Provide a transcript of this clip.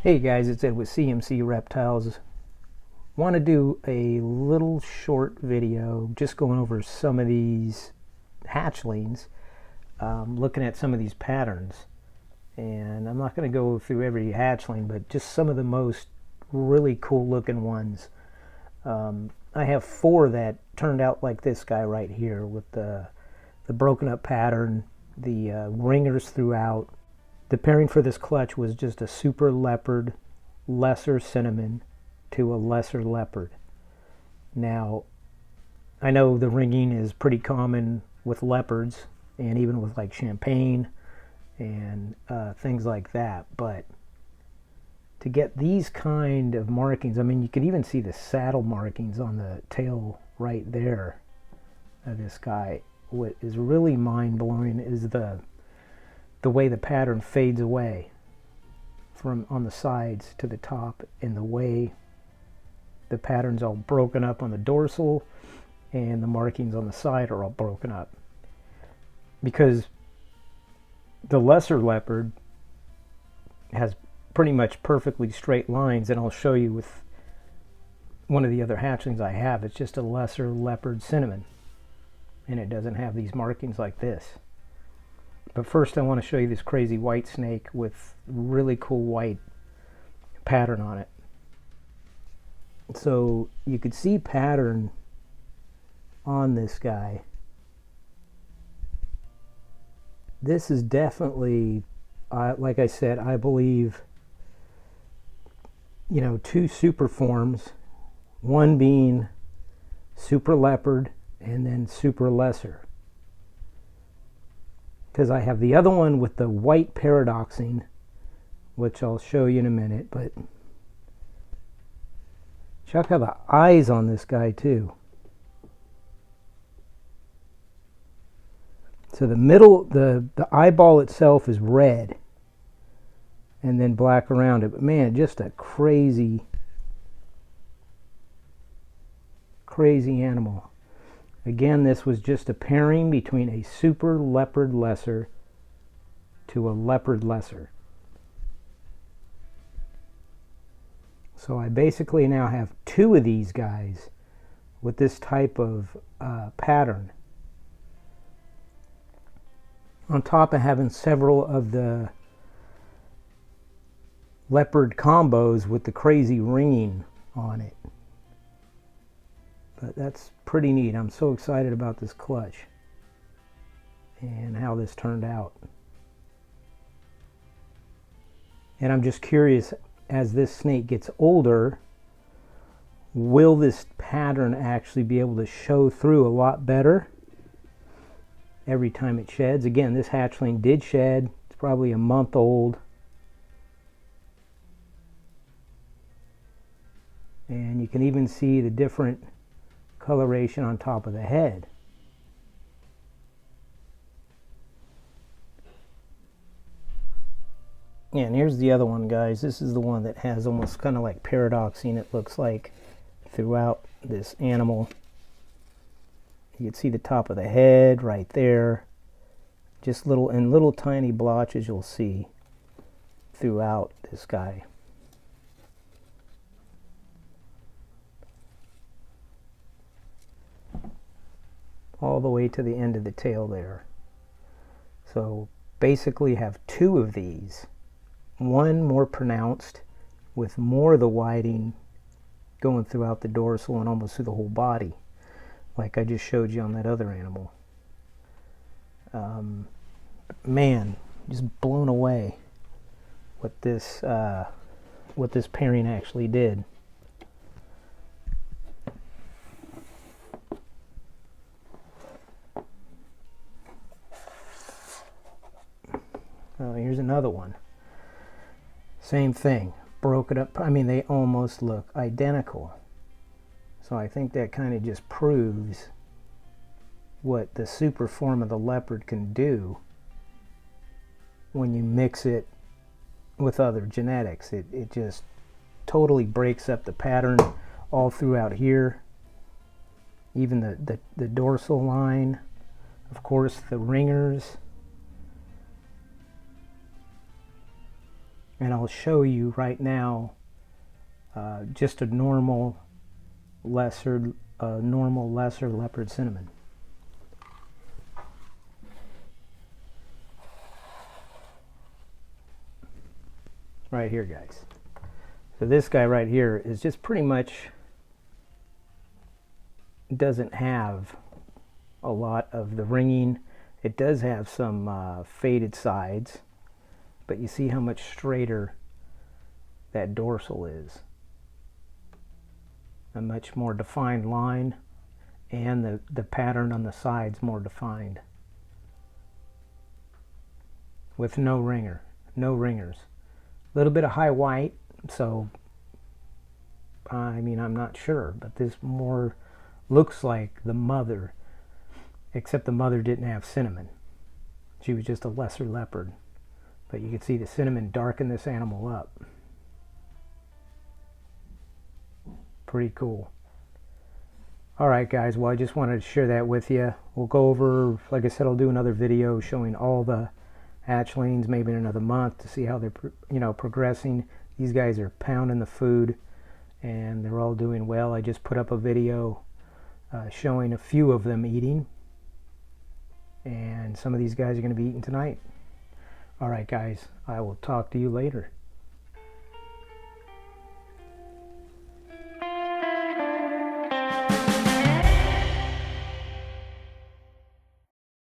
Hey guys, it's Ed with CMC Reptiles. Want to do a little short video just going over some of these hatchlings, looking at some of these patterns. And I'm not going to go through every hatchling, but just some of the most really cool looking ones. I have 4 that turned out like this guy right here with the broken up pattern, the ringers throughout. The pairing for this clutch was just a super leopard, lesser cinnamon to a lesser leopard. Now, I know the ringing is pretty common with leopards and even with like champagne and things like that, but to get these kind of markings, I mean, you could even see the saddle markings on the tail right there of this guy. What is really mind-blowing is the way the pattern fades away from on the sides to the top, and the way the pattern's all broken up on the dorsal and the markings on the side are all broken up, because the lesser leopard has pretty much perfectly straight lines, and I'll show you with one of the other hatchlings I have. It's just a lesser leopard cinnamon, and it doesn't have these markings like this. But first I want to show you this crazy white snake with really cool white pattern on it. So you could see pattern on this guy. This is definitely, like I said, I believe, you know, 2 super forms, one being super leopard and then super lesser. Because I have the other one with the white paradoxing, which I'll show you in a minute, but check out the eyes on this guy too. So the middle, the eyeball itself is red and then black around it, but man, just a crazy animal. Again, this was just a pairing between a super leopard lesser to a leopard lesser. So I basically now have 2 of these guys with this type of pattern, on top of having several of the leopard combos with the crazy ringing on it. But that's pretty neat. I'm so excited about this clutch and how this turned out. And I'm just curious, as this snake gets older, will this pattern actually be able to show through a lot better every time it sheds? Again, this hatchling did shed. It's probably a month old. And you can even see the different coloration on top of the head. Yeah, and here's the other one, guys. This is the one that has almost kind of like paradoxing, it looks like, throughout this animal. You can see the top of the head right there. Just little tiny blotches you'll see throughout this guy. All the way to the end of the tail there. So basically have 2 of these, one more pronounced with more of the whiting going throughout the dorsal and almost through the whole body, like I just showed you on that other animal. Man, just blown away what this pairing actually did. Here's another one. Same thing. Broke it up. I mean, they almost look identical. So I think that kind of just proves what the super form of the leopard can do when you mix it with other genetics. It just totally breaks up the pattern all throughout here. Even the dorsal line. Of course, the ringers. And I'll show you right now just a normal lesser leopard cinnamon. Right here, guys. So this guy right here is just pretty much doesn't have a lot of the ringing. It does have some faded sides, but you see how much straighter that dorsal is. A much more defined line, and the pattern on the sides more defined. With no ringers. A little bit of high white, so I mean, I'm not sure, but this more looks like the mother, except the mother didn't have cinnamon. She was just a lesser leopard. But you can see the cinnamon darken this animal up. Pretty cool. Alright guys, well I just wanted to share that with you. We'll go over, like I said, I'll do another video showing all the hatchlings maybe in another month to see how they're progressing. These guys are pounding the food and they're all doing well. I just put up a video showing a few of them eating, and some of these guys are going to be eating tonight. Alright guys, I will talk to you later.